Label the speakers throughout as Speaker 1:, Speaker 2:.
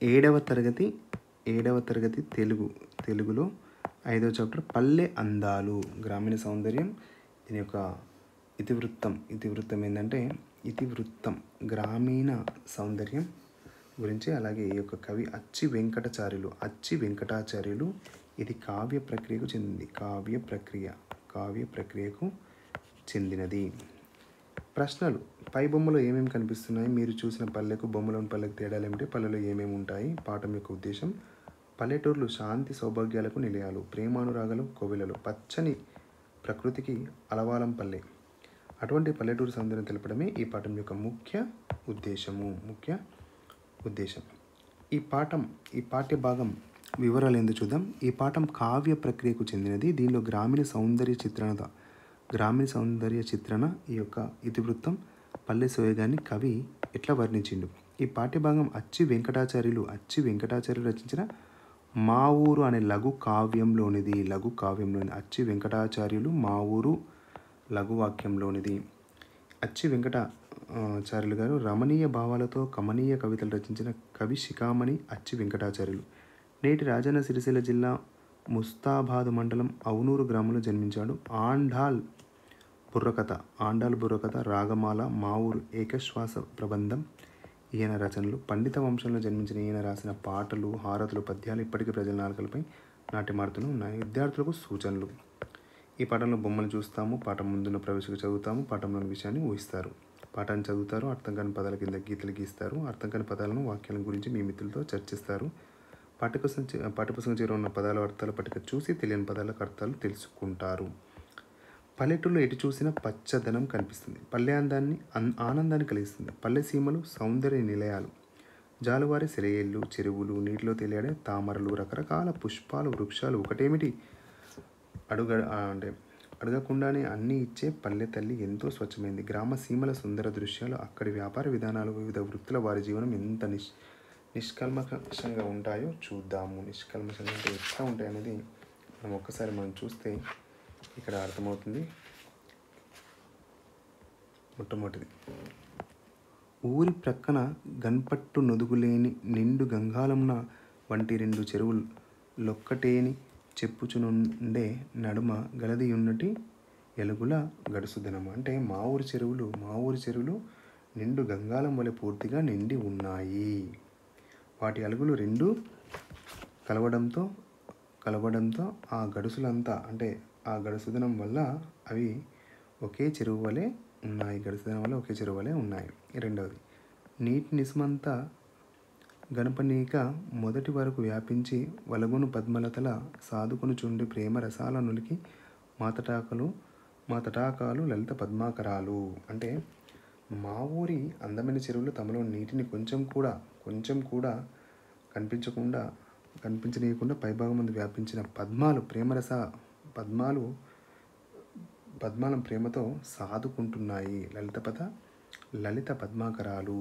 Speaker 1: ఏడవ తరగతి తెలుగులో 5వ చాప్టర్ పల్లె అందాలు, గ్రామీణ సౌందర్యం. దీని యొక్క ఇతివృత్తం ఏంటంటే గ్రామీణ సౌందర్యం గురించి. అలాగే ఈ యొక్క కవి అచ్చి వెంకటాచార్యులు. ఇది కావ్య ప్రక్రియకు చెందినది. ప్రశ్నలు: పై బొమ్మలో ఏమేమి కనిపిస్తున్నాయి? మీరు చూసిన పల్లెకు బొమ్మలోని పల్లెకు తేడాలు ఏమిటి? పల్లెలో ఏమేమి ఉంటాయి? పాఠం యొక్క ఉద్దేశం: పల్లెటూర్లు శాంతి సౌభాగ్యాలకు నిలయాలు, ప్రేమానురాగాలు కోవెలలు, పచ్చని ప్రకృతికి అలవాలం పల్లె. అటువంటి పల్లెటూరు సౌందర్యం తెలపడమే ఈ పాఠం యొక్క ముఖ్య ఉద్దేశం. ఈ పాఠ్య భాగం వివరాలు ఏందో చూద్దాం. ఈ పాఠం కావ్య ప్రక్రియకు చెందినది. దీనిలో గ్రామీణ సౌందర్య చిత్రణ ఈ యొక్క ఇతివృత్తం పల్లె సోయగాన్ని కవి ఎట్లా వర్ణించిండు. ఈ పాఠ్యభాగం అచ్చి వెంకటాచార్యులు రచించిన మా ఊరు అనే లఘు కావ్యంలోనిది. అచ్చి వెంకటాచార్యులు మా ఊరు లఘువాక్యంలోనిది. అచ్చి వెంకటాచార్యులు గారు రమణీయ భావాలతో కమనీయ కవితలు రచించిన కవి శిఖామణి అచ్చి వెంకటాచార్యులు. నేటి రాజన్న సిరిసిల్ల జిల్లా ముస్తాబాద్ మండలం అవునూరు గ్రామంలో జన్మించాడు. ఆండాల్ బుర్రకథ, రాగమాల, మా ఊరు, ఏకశ్వాస ప్రబంధం ఈయన రచనలు. పండిత వంశంలో జన్మించిన ఈయన రాసిన పాటలు, హారతులు, పద్యాలు ఇప్పటికీ ప్రజల నాలుకలపై నాట్యమాడుతూనే ఉన్నాయి. విద్యార్థులకు సూచనలు: ఈ పాఠంలో బొమ్మలు చూస్తాము, పాఠం ముందున్న ప్రవేశిక చదువుతాము, పాఠంలోని విషయాన్ని ఊహిస్తారు. పాఠాన్ని చదువుతారు, అర్థం కాని పదాల కింద గీతలు గీస్తారు. అర్థం కాని పదాలను, వాక్యాల గురించి మీ మిత్రులతో చర్చిస్తారు. పాఠ్యపుస్తకం చివర ఉన్న పదాల అర్థాల పట్టిక చూసి తెలియని పదాలకు అర్థాలు తెలుసుకుంటారు. పల్లెటూరులో ఎటు చూసినా పచ్చదనం కనిపిస్తుంది. పల్లె ఆనందాన్ని కలిగిస్తుంది. పల్లె సీమలు సౌందర్య నిలయాలు. జాలువారే సెలయేళ్ళు, చెరువులు, నీటిలో తేలియాడే తామరలు, రకరకాల పుష్పాలు, వృక్షాలు. ఒకటేమిటి, అడగకుండానే అన్నీ ఇచ్చే పల్లె తల్లి ఎంతో స్వచ్ఛమైంది. గ్రామ సీమల సుందర దృశ్యాలు, అక్కడి వ్యాపార విధానాలు, వివిధ వృత్తుల వారి జీవనం ఎంత నిష్కల్మషంగా ఉంటాయో చూద్దాము. నిష్కల్మషంగా అంటే ఎట్లా ఉంటాయి అనేది మనం చూస్తే ఇక్కడ అర్థమవుతుంది. మొట్టమొదటిది, ఊరి ప్రక్కన గన్పట్టు నొదుగులేని నిండు గంగాలమున వంటి 2 చెరువులొక్కటేని చెప్పుచునుండే నడుమ గలదియున్నటి ఎలుగుల గడుసుదనం. అంటే మా ఊరి చెరువులు నిండు గంగాలం వలె పూర్తిగా నిండి ఉన్నాయి. వాటి అలుగులు 2 కలవడంతో ఆ గడుసులంతా, అంటే ఆ గడుసుదనం వల్ల అవి ఒకే చెరువు వలె ఉన్నాయి. రెండవది, నీటి నిస్మంతా గణపనీక మొదటి వరకు వ్యాపించి వలగును పద్మలతల సాదుకొనుచుండి ప్రేమ రసాల నులికి మాతటాకాలు లలిత పద్మాకరాలు. అంటే మా ఊరి అందమైన చెరువులు తమలో నీటిని కొంచెం కూడా కనిపించనీయకుండా పైభాగం ముందు వ్యాపించిన పద్మాలం ప్రేమతో సాదుకుంటున్నాయి. లలిత పద్మాకరాలు.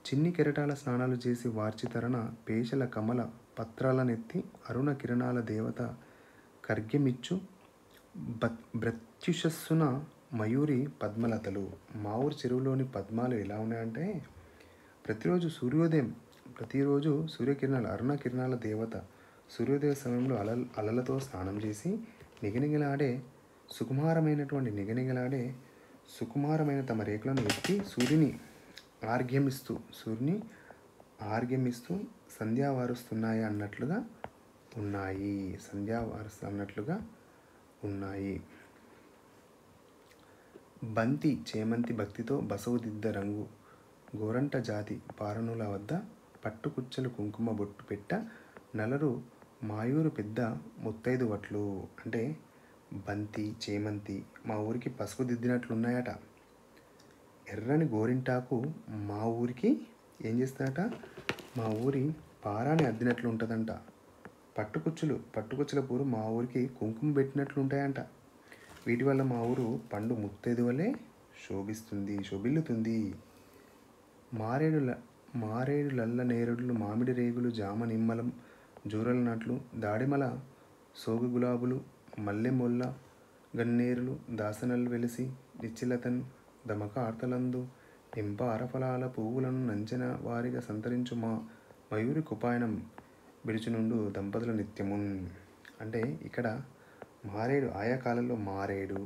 Speaker 1: చిన్ని కెరటాల స్నానాలు చేసి వార్చితరణ పేషల కమల పత్రాలనెత్తి అరుణ కిరణాల దేవత కర్గ్యమిచ్చు భృత్యుషస్సున మయూరి పద్మలతలు. మా ఊరి చెరువులోని పద్మాలు ఎలా ఉన్నాయంటే, ప్రతిరోజు సూర్యకిరణాలు, అరుణ కిరణాల దేవత సూర్యోదయ సమయంలో అలలతో స్నానం చేసి నిగనిగలాడే సుకుమారమైన తమ రేకులను ఎత్తి సూర్యుని ఆర్ఘ్యమిస్తూ సంధ్యావారుస్తున్నాయి అన్నట్లుగా ఉన్నాయి. బంతి చేమంతి భక్తితో బసవుదిద్ద రంగు గోరంట జాతి పారనుల వద్ద పట్టుకుచ్చలు కుంకుమ బొట్టు పెట్ట నలరు మాయూరు పెద్ద ముత్తైదు వట్లు. అంటే బంతి, చేమంతి మా ఊరికి పసుపు దిద్దినట్లున్నాయట. ఎర్రని గోరింటాకు మా ఊరికి ఏం చేస్తాయట, మా ఊరి పారాని అద్దినట్లు ఉంటుందంట. పట్టుకుచ్చుల పూరు మా ఊరికి కుంకుమ పెట్టినట్లు ఉంటాయంట. వీటి వల్ల మా ఊరు పండు ముత్తైదు వలె శోభిల్లుతుంది. మారేడులల్ల నేరేడులు, మామిడి రేగులు, జామ నిమ్మలం, జూరల నాట్లు, దాడిమల సోగు గులాబులు, మల్లె మొల్ల గన్నేరులు, దాసనలు వెలిసి నిచ్చిలతన్ దమక ఆర్తలందు నింప అరఫలాల పువ్వులను నంచెన వారిగా సంతరించు మా మయూరి కుపాయనం విడుచునుండు దంపతుల నిత్యమున్. అంటే ఇక్కడ మారేడు ఆయా కాలంలో మారేడు,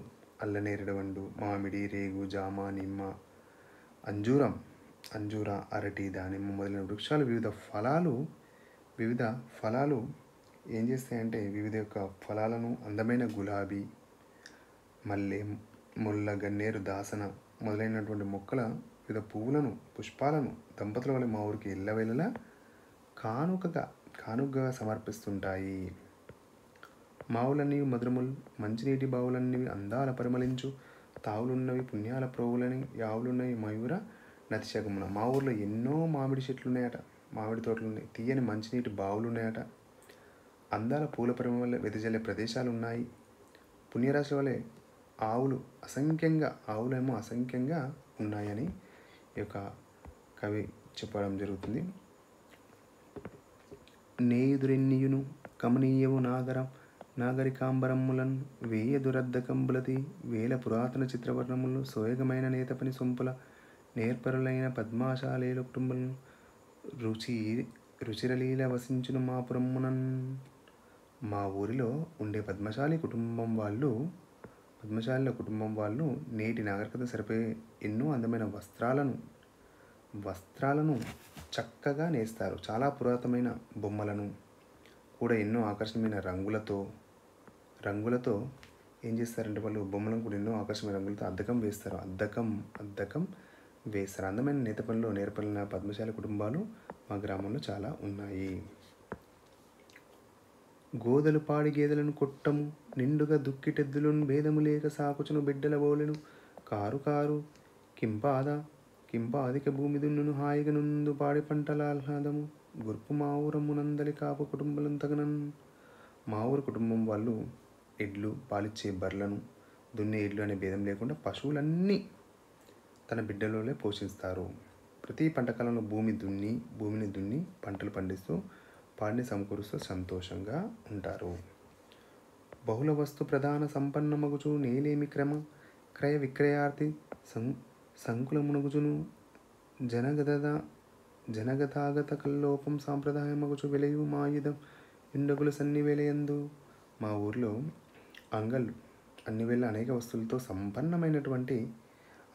Speaker 1: అల్లనేరేడు వండు, మామిడి, రేగు, జామ, నిమ్మ, అంజూర, అరటి, దానిమ్మ మొదలైన వృక్షాలు వివిధ ఫలాలు ఏం చేస్తాయంటే వివిధ యొక్క ఫలాలను అందమైన గులాబీ, మల్లె, ముల్ల, గన్నేరు, దాసన మొదలైనటువంటి మొక్కల వివిధ పుష్పాలను దంపతుల వల్ల మా ఊరికి ఎల్లవేళలా కానుకగా సమర్పిస్తుంటాయి. మావులన్నవి మధురములు, మంచినీటి బావులన్నవి అందాల పరిమళించు, తావులున్నవి పుణ్యాల ప్రోవులని, యావులున్నవి మయూర నతిశకమున. మా ఊర్లో ఎన్నో మామిడి చెట్లు ఉన్నాయట, మామిడి తోటలు ఉన్నాయి, తీయని మంచినీటి బావులు ఉన్నాయట, అందాల పూల పరిమళ వెదజల్లే ప్రదేశాలు ఉన్నాయి. పుణ్యరాశి వలె ఆవులేమో అసంఖ్యంగా ఉన్నాయని ఈ యొక్క కవి చెప్పడం జరుగుతుంది. నేయుదురెన్నియును కమనీయవు నాగరికాంబరములన్ వేయ దురద్దకంబులతి వేల పురాతన చిత్రవర్ణములను సోయగమైన నేతపని సొంపుల నేర్పరులైన పద్మాశాలేల కుటుంబములను రుచిరలీల వసించును మా పురమ్మునన్. మా ఊరిలో ఉండే పద్మశాలి కుటుంబం వాళ్ళు నేటి నాగరికత సరిపోయే ఎన్నో అందమైన వస్త్రాలను చక్కగా నేస్తారు. చాలా పురాతనమైన బొమ్మలను కూడా ఎన్నో ఆకర్షణీయమైన రంగులతో ఏం చేస్తారంటే వాళ్ళు బొమ్మలను కూడా ఎన్నో ఆకర్షణీయమైన రంగులతో అద్దకం వేస్తారు. అందమైన నేత పనిలో నేర్పలిన పద్మశాలి కుటుంబాలు మా గ్రామంలో చాలా ఉన్నాయి. గోదలు పాడి గేదెలను కొట్టము నిండుగా దుక్కిటెద్దులను భేదము లేక సాకుచును బిడ్డల బోలెను కారు కింపాదిక భూమి దున్నును హాయిగా నుండు పాడి పంటల ఆహ్లాదము గుర్పు మా ఊరమ్మునందలి కాపు కుటుంబం తగనన్. మా ఊరు కుటుంబం వాళ్ళు ఎడ్లు, పాలిచ్చే బర్లను, దున్నే ఎడ్లు అనే భేదం లేకుండా పశువులన్నీ తన బిడ్డలోనే పోషిస్తారు. ప్రతి పంటకాలంలో భూమిని దున్ని పంటలు పండిస్తూ పాడిని సమకూరుస్తూ సంతోషంగా ఉంటారు. బహుళ వస్తు ప్రధాన సంపన్న మగుచు నేలేమి క్రయ విక్రయార్థి సంకులమునగుచును జనగతాగత కల్లోపం సాంప్రదాయ మగుచు వెలయు మాయుధం ఇండగుల సన్నివేలయందు. మా ఊర్లో అంగళ్ళు అన్ని వేళ అనేక వస్తువులతో సంపన్నమైనటువంటి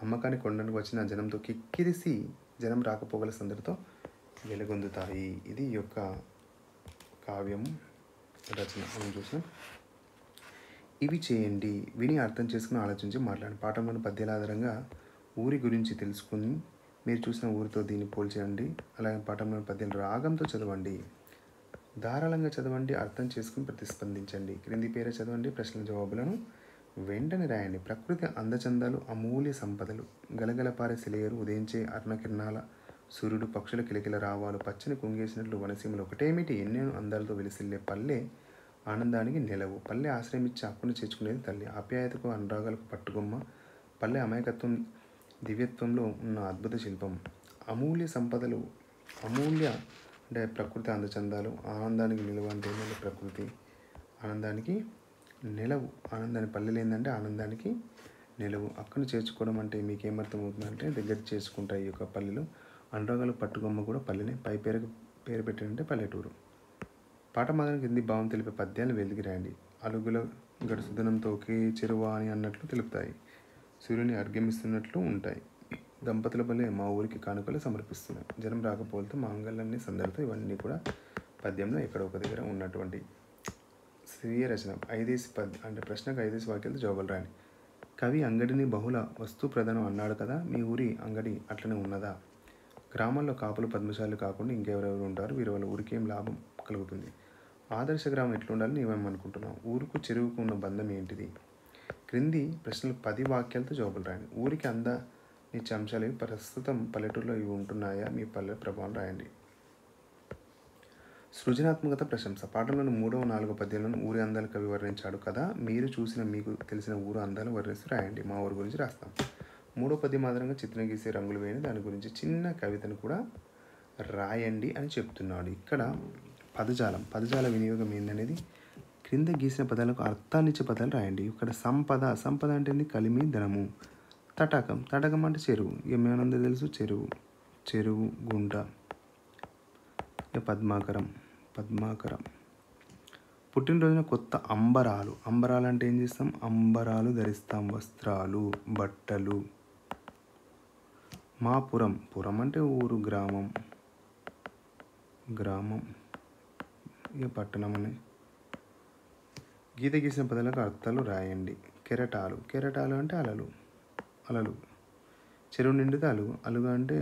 Speaker 1: అమ్మకానికి కొనడానికి వచ్చిన జనంతో కిక్కిరిసి జనం రాకపోగల సందడితో వెలుగొందుతాయి. ఇది ఈ యొక్క కావ్యం రచన మనం చూసినాం. ఇవి చేయండి, విని అర్థం చేసుకుని ఆలోచించి మాట్లాడండి. పాఠంలోని పద్యాల ఆధారంగా ఊరి గురించి తెలుసుకుని మీరు చూసిన ఊరితో దీన్ని పోల్చేయండి. అలాగే పాఠంలోని పద్యాలు రాగంతో చదవండి, ధారాళంగా చదవండి, అర్థం చేసుకుని ప్రతిస్పందించండి. క్రింది పేర చదవండి, ప్రశ్నల జవాబులను వెంటనే రాయండి. ప్రకృతి అందచందాలు అమూల్య సంపదలు, గలగల పారే సెలయేరు, ఉదయించే అరుణకిరణాల సూర్యుడు, పక్షుల కిలకిల రావాలు, పచ్చని కుంగేసినట్లు వనసీమలు ఒకటేమిటి ఎన్నో అందాలతో వెలిసిల్లే పల్లె ఆనందానికి నిలవు. పల్లె ఆశ్రయమిచ్చి హక్కును చేర్చుకునేది తల్లి, ఆప్యాయతకు అనురాగాలకు పట్టుకొమ్మ. పల్లె అమాయకత్వం దివ్యత్వంలో ఉన్న అద్భుత శిల్పం. అమూల్య సంపదలు, అంటే ప్రకృతి అందచందాలు, ఆనందానికి నిలవు అంటే ఏంటంటే ప్రకృతి ఆనందానికి నిలవు. పల్లెలు ఏంటంటే ఆనందానికి నిలవు. హక్కును చేర్చుకోవడం అంటే మీకు ఏమర్థం అవుతుందంటే దగ్గర చేసుకుంటాయి ఈ యొక్క పల్లెలు. అనురాగాలు పట్టుకొమ్మ కూడా పల్లెనే. పై పేరు పెట్టినంటే పల్లెటూరు. పాట మాత్రం కింది భావం తెలిపే పద్యాలను వెలికి రాయండి. అలుగుల గడుసుదనంతో ఒకే చెరువా అని అన్నట్లు తెలుపుతాయి. సూర్యుని అర్ఘ్యమిస్తున్నట్లు ఉంటాయి. దంపతుల వల్లే మా ఊరికి కానుకలు సమర్పిస్తున్నాయి. జనం రాకపోతే మా అంగళ్ళన్నీ సందడితో. ఇవన్నీ కూడా పద్యంలో ఎక్కడ ఒక దగ్గర ఉన్నటువంటి స్వీయ రచన. 5 అంటే ప్రశ్నకు 5 వాక్యాలతో జవాబులు రాయండి. కవి అంగడిని బహుళ వస్తు ప్రధానం అన్నాడు కదా, మీ ఊరి అంగడి అట్లనే ఉన్నదా? గ్రామాల్లో కాపులు పద్మశాలు కాకుండా ఇంకెవరెవరు ఉంటారు? వీరి వల్ల ఊరికి ఏం లాభం కలుగుతుంది? ఆదర్శ గ్రామం ఎట్లుండాలని నీవేమనుకుంటున్నావు? ఊరుకు చెరువుకు ఉన్న బంధం ఏంటిది? క్రింది ప్రశ్నలు 10 వాక్యాలతో జవాబులు రాయండి. ఊరికి అందనిచ్చే అంశాలు ఇవి. ప్రస్తుతం పల్లెటూరులో ఇవి ఉంటున్నాయా? మీ పల్లె ప్రభావం రాయండి. సృజనాత్మకత ప్రశంస. పాఠంలోని 3, 4 పద్యాలను ఊరి అందాలు కవి వర్ణించాడు కదా, మీరు చూసిన మీకు తెలిసిన ఊరు అందాలు వర్ణిస్తూ రాయండి. మా ఊరి గురించి రాస్తాం. 3వ పద్యం ఆధారంగా చిత్రం గీసే రంగులు వేయని దాని గురించి చిన్న కవితను కూడా రాయండి అని చెప్తున్నాడు. ఇక్కడ పదజాల వినియోగం ఏందనేది క్రింద గీసిన పదాలకు అర్థాన్నిచ్చే పదాలు రాయండి. ఇక్కడ సంపద అంటే కలిమి ధనము. తటకం అంటే చెరువు. ఏమేమన్నా తెలుసు? చెరువు, గుంట. అంటే పద్మాకరం. పుట్టినరోజున కొత్త అంబరాలు. అంబరాలు అంటే ఏం చేస్తాం? అంబరాలు ధరిస్తాం, వస్త్రాలు, బట్టలు. మాపురం. పురం అంటే ఊరు, గ్రామం ఇక పట్టణం అని. గీత గీసిన పదాలకు అర్థాలు రాయండి. కెరటాలు అంటే అలలు. చెరువు నిండితే అలుగు అంటే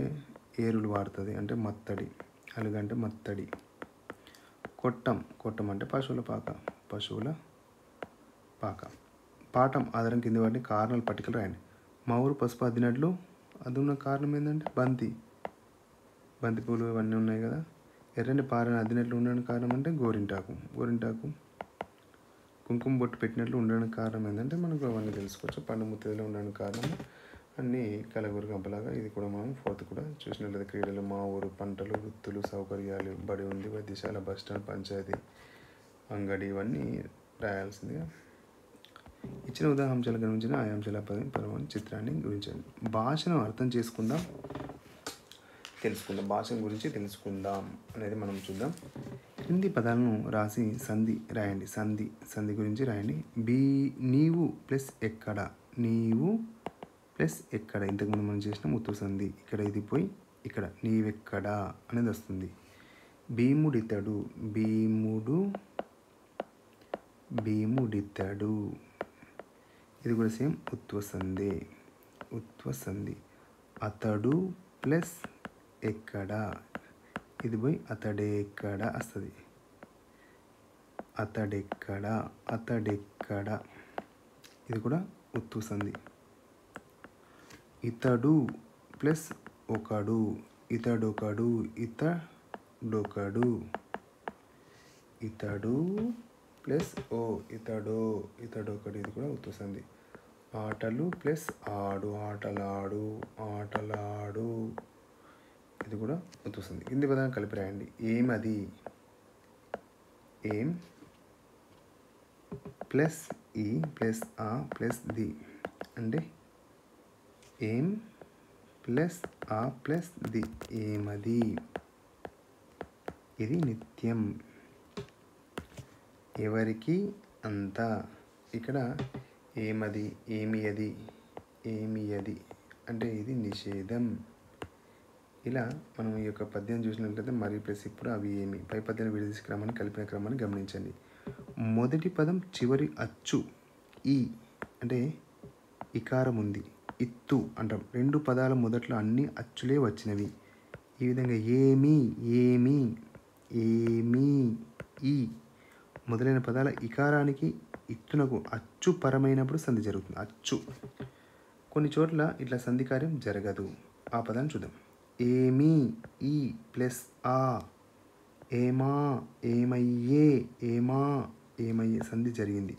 Speaker 1: ఏరులు వాడుతుంది, అంటే మత్తడి. అలుగు అంటే మత్తడి. కొట్టం అంటే పశువుల పాక. పాఠం ఆధారం కింది వాటిని కారణాలు పట్టికలు రాయండి. మా ఊరు పసుపు అద్దినట్లు అది ఉన్న కారణం ఏంటంటే బంతి పూలు ఇవన్నీ ఉన్నాయి కదా. ఎర్రని పారని అద్దినట్లు ఉండడానికి కారణం అంటే గోరింటాకు. కుంకుమ బొట్టు పెట్టినట్లు ఉండడానికి కారణం ఏంటంటే మనకు అవన్నీ తెలుసుకోవచ్చు. పండు ముత్తేదిలో ఉండడానికి కారణం అన్నీ కలగూరు గంపలాగా. ఇది కూడా మనం 4th కూడా చూసినట్లయితే క్రీడలు, మా ఊరు, పంటలు, వృత్తులు, సౌకర్యాలు, బడి ఉంది, వైద్యశాల, బస్టాండ్, పంచాయతీ, అంగడి ఇవన్నీ రాయాల్సిందిగా. ఇచ్చిన ఉదాహరణలు గమనించిన ఆయా అంశాల పరమైన చిత్రాన్ని గురించండి. భాషను అర్థం తెలుసుకుందాం అనేది మనం చూద్దాం. కింది పదాలను రాసి సంధి రాయండి. సంధి గురించి రాయండి. నీవు ప్లస్ ఎక్కడ ఇంతకుముందు మనం చేసిన ముత్తు సంధి. ఇక్కడ ఇది పోయి ఇక్కడ నీవెక్కడ అనేది వస్తుంది. భీముడితడు ఇది కూడా సేమ్ ఉత్వ సంధి. అతడు ప్లస్ ఎక్కడ, ఇది పోయి అతడెక్కడ వస్తుంది. అతడెక్కడ ఇది కూడా ఉత్తు సంధి. ఇతడు ప్లస్ ఒకడు, ఇతడొకడు. ఇతడు ప్లస్ ఇతడొకడు ఇది కూడా ఉత్తు సంధి. ఆటలు ప్లస్ ఆటలాడు ఇది కూడా ఉత్తు సంధి. కింది పదాన్ని కలిపి రాయండి. ఏమది, ఏం ప్లస్ ఈ ప్లస్ ఆ ప్లస్ ది అంటే ఏం ప్లస్ ఆ ప్లస్ ది, ఏమది. ఇది నిత్యం. ఎవరికి అంతా. ఇక్కడ ఏమది, ఏమియది అంటే ఇది నిషేధం. ఇలా మనం ఈ యొక్క పద్యం చూసినట్లయితే మరి ప్లస్ ఇప్పుడు అవి ఏమి పై పద్యాన్ని విడదీసి క్రమాన్ని కలిపిన క్రమాన్ని గమనించండి. మొదటి పదం చివరి అచ్చు ఈ అంటే ఇకారం ఉంది. ఇత్తు అంటాం. 2 పదాల మొదట్లో అన్ని అచ్చులే వచ్చినవి. ఈ విధంగా ఏమి ఈ మొదలైన పదాల ఇకారానికి ఇత్తునకు అచ్చు పరమైనప్పుడు సంధి జరుగుతుంది. అచ్చు. కొన్ని చోట్ల ఇట్లా సంధి కార్యం జరగదు. ఆ పదాన్ని చూద్దాం. ఏమి ఈ ప్లస్ ఆ, ఏమా ఏమయ్యే సంధి జరిగింది.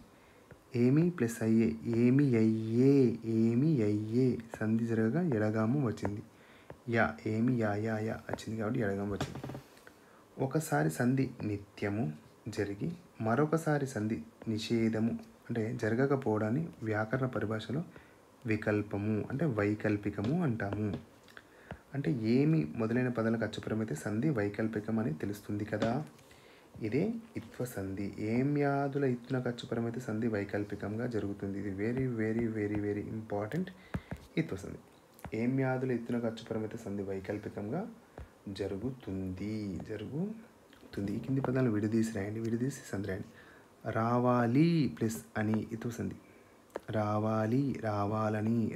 Speaker 1: ఏమి ప్లస్ అయ్యే ఏమి అయ్యే సంధి జరగగా ఎడగాము వచ్చింది. ఏమి యా వచ్చింది కాబట్టి ఎడగాము వచ్చింది. ఒకసారి సంధి నిత్యము జరిగి మరొకసారి సంధి నిషేధము అంటే జరగకపోవడాన్ని వ్యాకరణ పరిభాషలో వికల్పము అంటే వైకల్పికము అంటాము. అంటే ఏమి మొదలైన పదాలకు అచ్చుపరమైతే సంధి వైకల్పికం అని తెలుస్తుంది కదా. ఇదే ఇత్వ సంధి. ఏమ్యాదుల ఇత్తునకు అచ్చుపరమైతే సంధి వైకల్పికంగా జరుగుతుంది. ఇది very very very very important. ఇత్వ సంధి. ఏమ్యాదుల ఇత్తునకు అచ్చుపరమైతే సంధి వైకల్పికంగా జరుగుతుంది. ఈ కింది పదాలను విడదీసి సంధి రాయండి. రావాలి ప్లస్ అని ఇత్వ సంధి. రావాలి,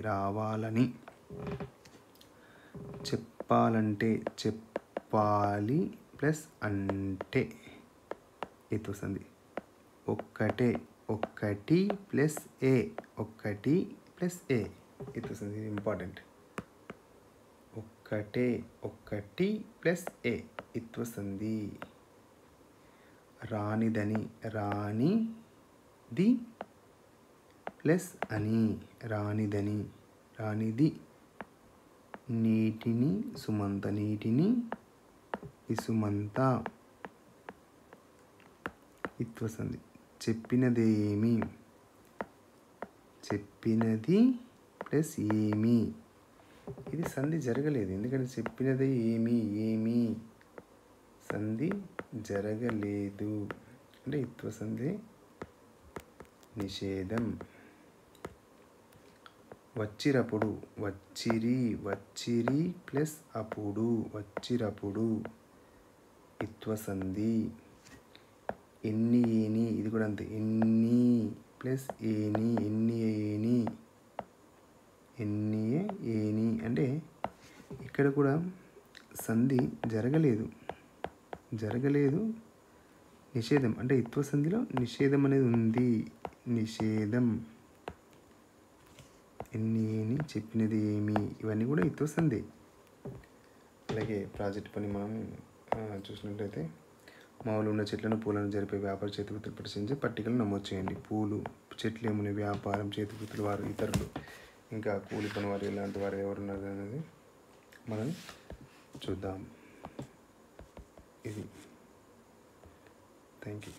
Speaker 1: రావాలని. చెప్పాలంటే చెప్పాలి ప్లస్ అంటే ఇత్వ సంధి. ఒక్కటి ప్లస్ ఏ ఇత్వ సంధి. ఇది ఇంపార్టెంట్. ఒక్కటి ప్లస్ ఏ ఇత్వ సంధి. రానిది ప్లస్ అని రానిది. నీటిని ఇసుమంత ఇత్వ సంధి. చెప్పినది ప్లస్ ఏమి. ఇది సంధి జరగలేదు ఎందుకంటే చెప్పినది ఏమి సంధి జరగలేదు అంటే ఇత్వ సంధి నిషేధం. వచ్చిరప్పుడు వచ్చిరి ప్లస్ అప్పుడు వచ్చిరప్పుడు ఇత్వ సంధి. ఎన్ని ఏని ఇది కూడా అంతే, ఎన్ని ప్లస్ ఏని ఎన్నియే ఏని అంటే ఇక్కడ కూడా సంధి జరగలేదు నిషేధం అంటే ఇత్వ సంధిలో నిషేధం అనేది ఉంది. నిషేధం. ఎన్ని ఏని చెప్పినది ఏమి ఇవన్నీ కూడా ఇత్వ సంధి. అలాగే ప్రాజెక్ట్ పని మనం చూసినట్లయితే మామూలు ఉన్న చెట్లను పూలను జరిపే వ్యాపార చేతివృత్తులు ప్రదర్శించే పట్టికలు నమోదు చేయండి. పూలు చెట్లు ఏమున్నాయి, వ్యాపారం చేతివృత్తులు వారు ఇతరులు ఇంకా కూలి పని వారు ఇలాంటి వారు ఎవరున్నారు అనేది మనం చూద్దాం. ఇది థ్యాంక్ యూ.